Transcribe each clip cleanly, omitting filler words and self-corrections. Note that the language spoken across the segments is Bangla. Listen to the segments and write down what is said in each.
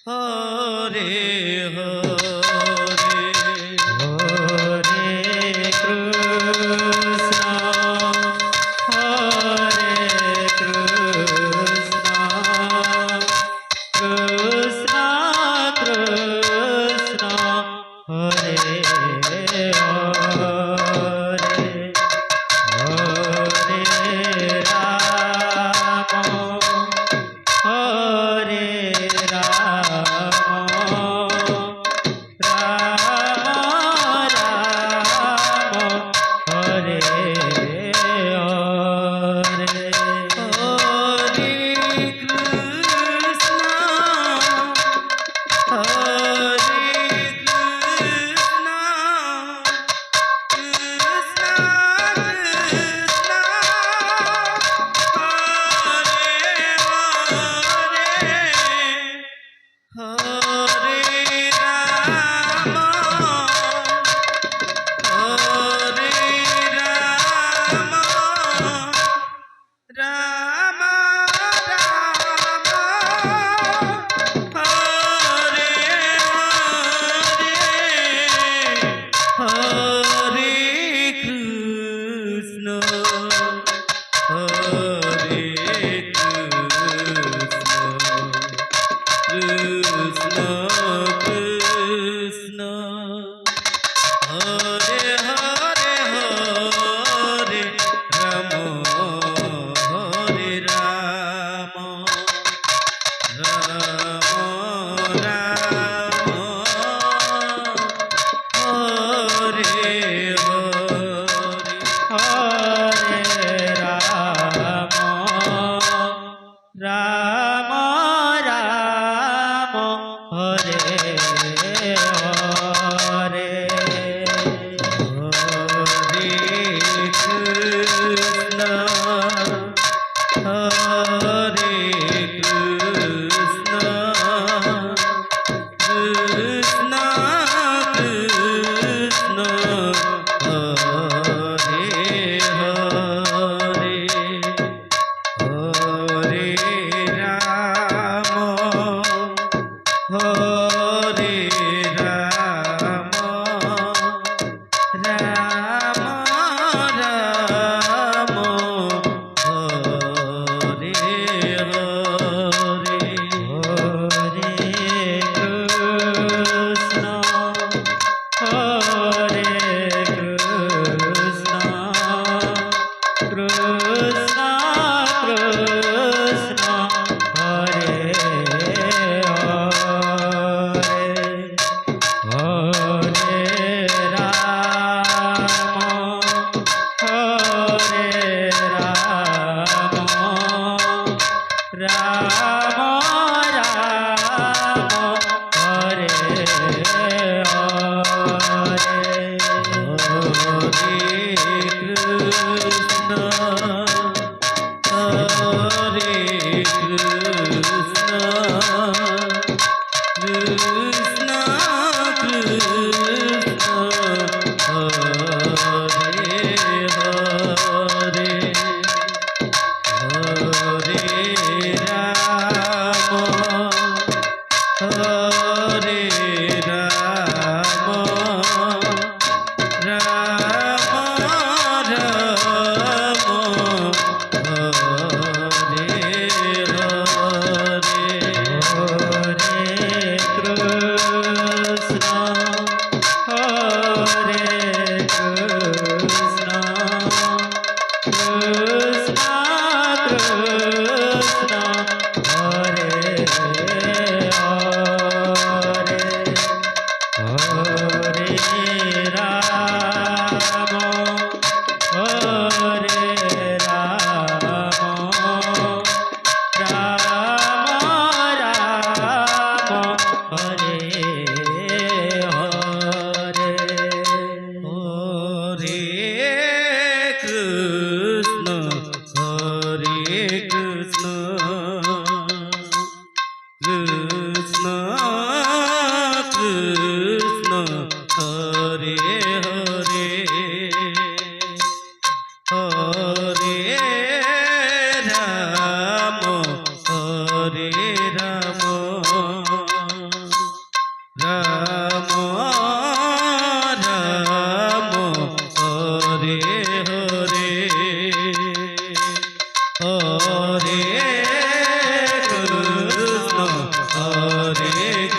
Hare Hare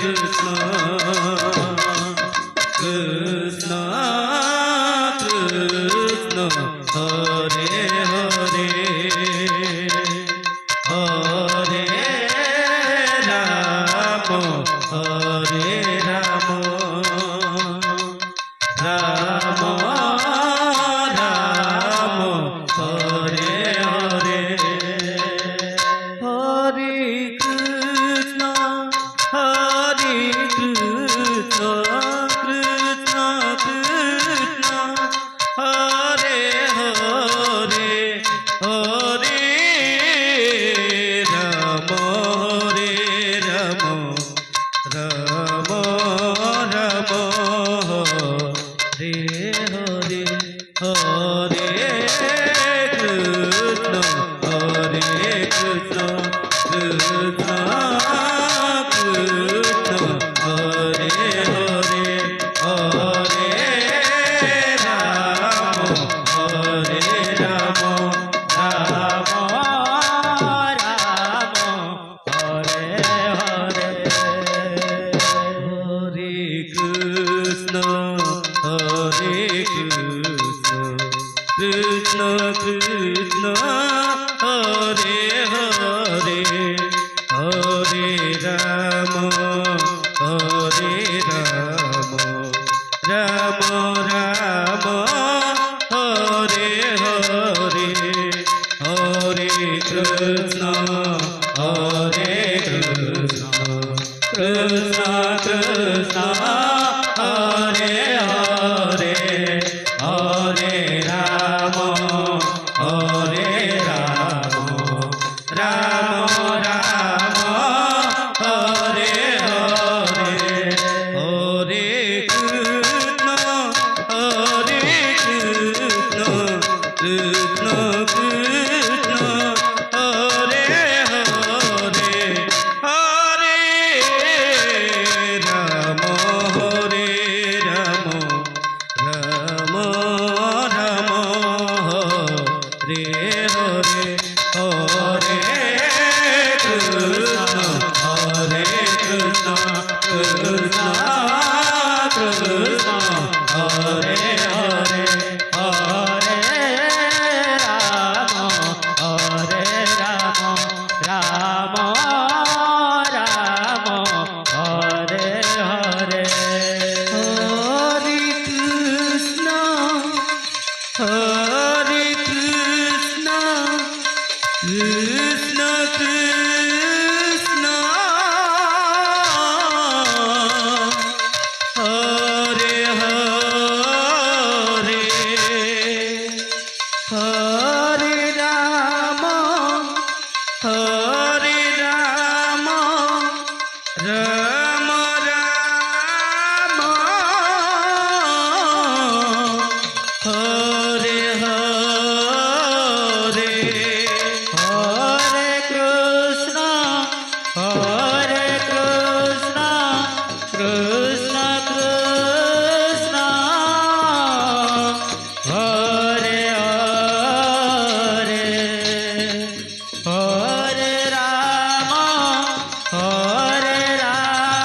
Krishna Krishna Krishna Hare Hare Hare Rama Hare Rama Rama Rama Hare Hare Hare Krishna Hare Krishna Krishna Krishna Hare Hare Hare Rama Hare Rama Rama Rama Hare Hare Hare Krishna Hare Krishna Krishna Krishna Hare Hare Hare Rama Hare Rama Rama Rama Hare Hare Hare Krishna Hare Krishna Krishna Krishna Hare Hare Hare Rama Hare Rama Rama Rama Hare Hare Hare Krishna Hare Krishna Krishna Krishna Hare Hare Hare Rama Hare Rama Rama Rama Hare Hare Hare Krishna Hare Krishna Krishna Krishna Hare Hare Hare Rama Hare Rama Rama Rama Hare Hare Hare Krishna Hare Krishna Krishna Krishna Hare Hare Hare Rama Hare Rama Rama Rama Hare Hare Hare Krishna Hare Krishna Krishna Krishna Hare Hare Hare Rama Hare Rama Rama Rama Hare Hare Hare Krishna Hare Krishna Krishna Krishna Hare Hare Hare Rama Hare Rama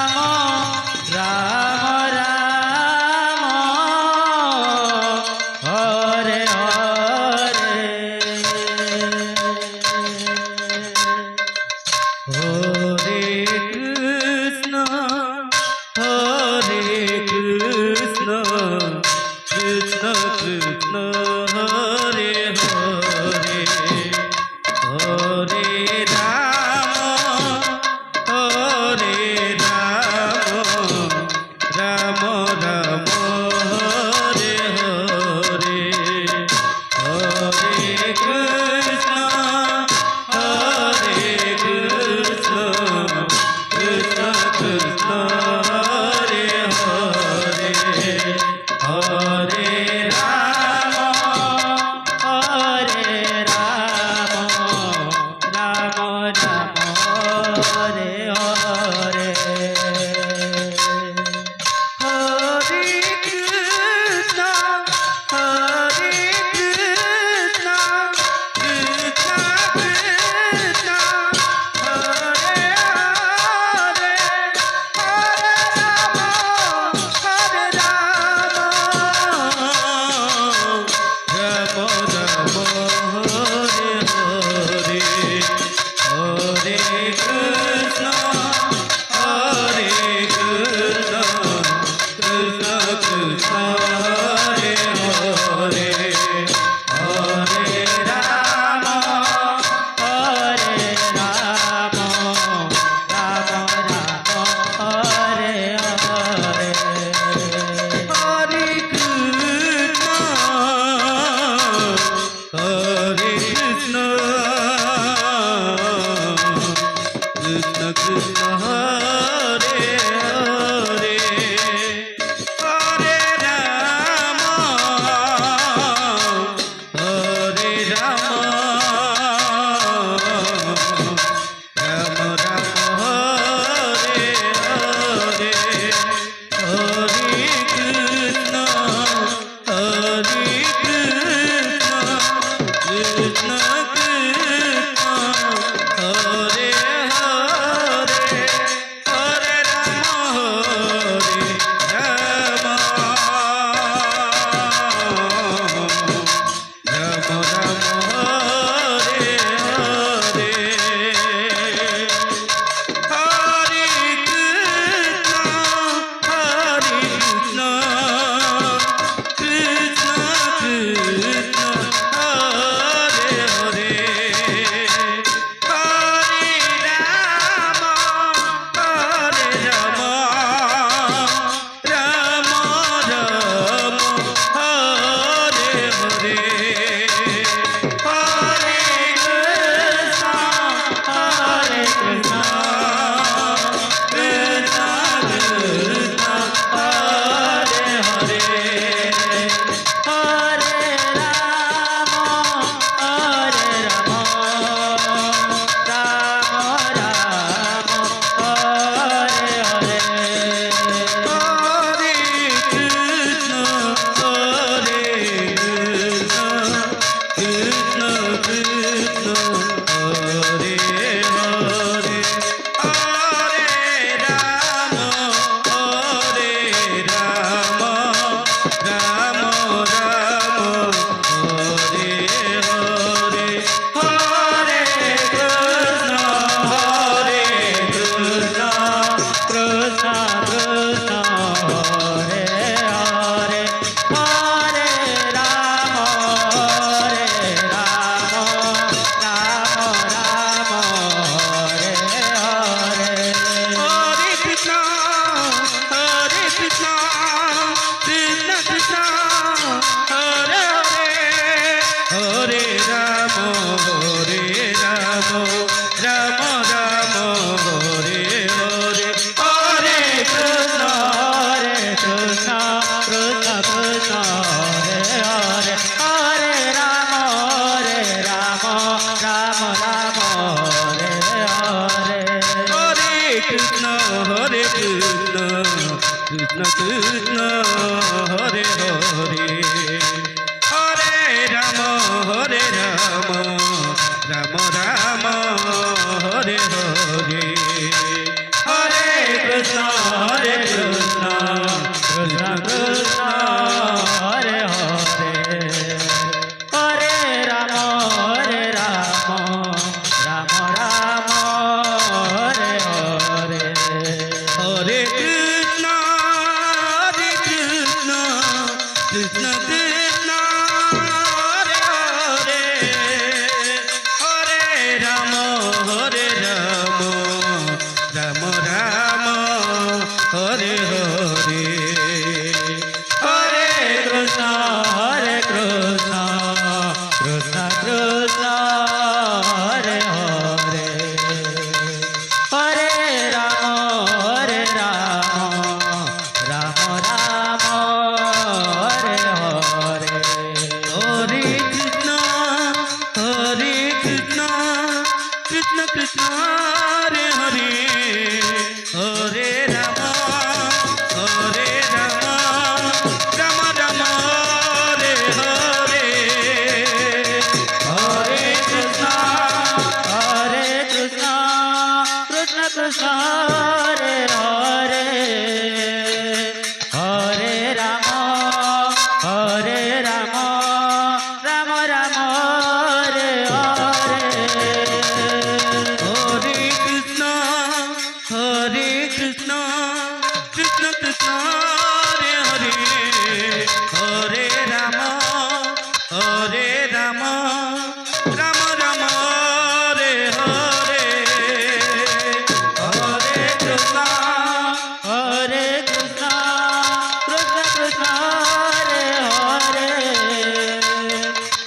Krishna Krishna Krishna Hare Hare Hare Ram Ram Ram Hare Hare Hare Krishna Krishna Krishna Hare Hare Hare Ram Ram Ram Hare Hare Hare Krishna Krishna Krishna Krishna Hare Hare Hare Ram Ram Ram Hare Hare Hare Krishna Krishna Krishna Hare Hare Hare Ram Ram Ram Hare Hare Hare Krishna Krishna Krishna Hare Hare Hare Ram Ram Ram Hare Hare Hare Krishna Krishna Krishna Hare Hare Hare Ram Ram Ram Hare Hare Hare Krishna Krishna Krishna Krishna Hare Hare Hare Ram Ram Ram Hare Hare Hare Krishna Krishna Krishna Hare Hare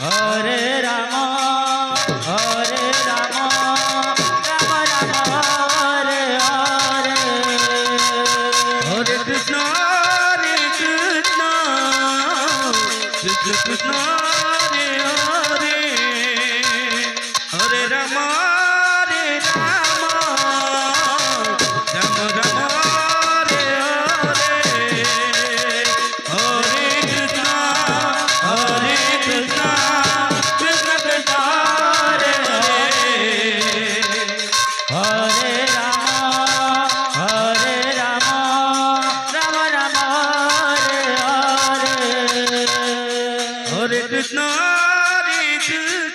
Hare Ram Ram Ram Hare Hare Hare Krishna Krishna Krishna Hare Hare Hare Ram Ram Ram Hare Hare Hare Krishna Krishna Krishna Krishna Hare Hare Hare Ram Ram Ram Hare Hare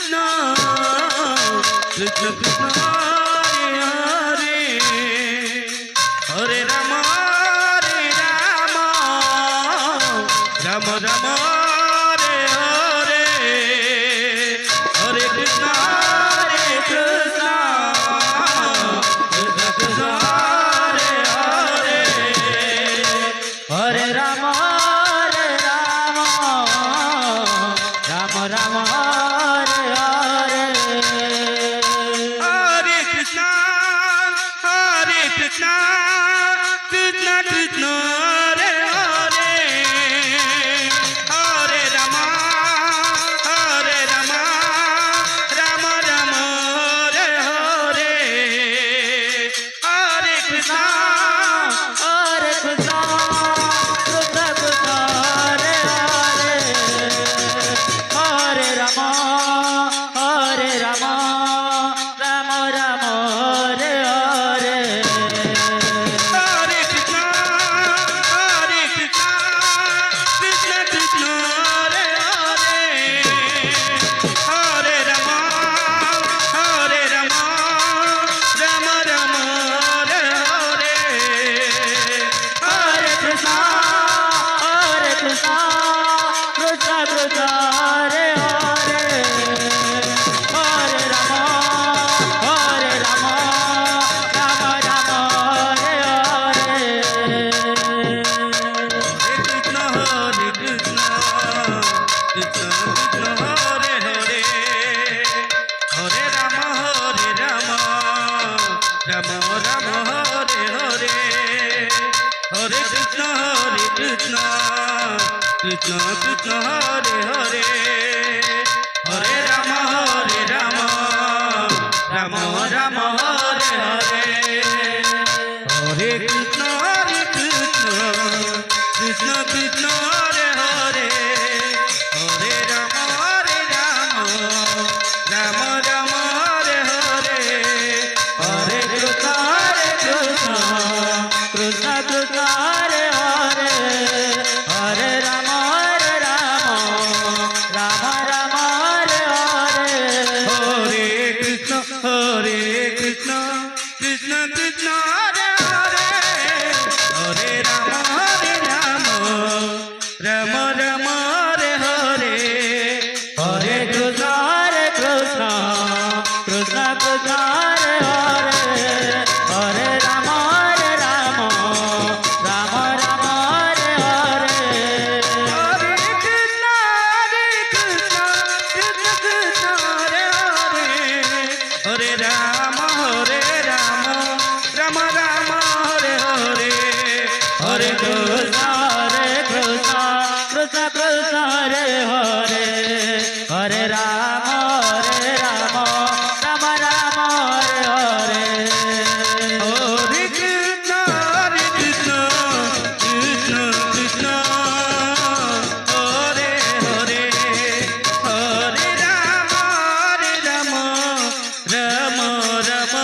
Hare Krishna Krishna Krishna Krishna Hare Hare Hare Ram Ram Ram Hare Hare Hare Krishna Krishna Krishna Krishna Hare Hare Hare Ram Ram Hare Hare Hare Krishna Krishna Krishna Hare Hare Hare Ram Ram Ram Hare Hare Hare Krishna Hare Krishna Krishna Krishna Hare Hare Hare Ram Ram Ram Hare Hare Hare Krishna Krishna Krishna Hare Hare Hare Ram Ram Ram Hare Hare Hare Krishna Krishna Krishna Hare Hare Hare Ram Ram Ram Hare Hare Hare Krishna Krishna Krishna Hare Hare Hare Ram Ram Ram Hare Hare Hare Krishna Krishna Krishna Hare Hare Hare Ram Ram Ram Hare Hare Hare Krishna Krishna Krishna Hare Hare Hare Ram Ram Ram Hare Hare Hare Krishna Krishna Krishna Hare Hare Hare Ram Ram Ram Hare Hare Hare Krishna Krishna Krishna Hare Hare Hare Ram Ram Ram Hare Hare Hare Krishna Krishna Krishna Hare Hare Hare Ram Ram Ram Hare Hare Hare Krishna Krishna Krishna Hare Hare Hare Ram Ram Ram Hare Hare Hare Krishna Krishna Krishna Krishna Hare Hare Hare Ram Ram Ram Hare Hare Hare Krishna Krishna Krishna Hare Hare Hare Ram Ram Ram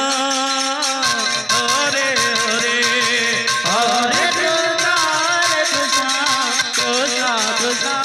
Hare Hare Hare Krishna Krishna Krishna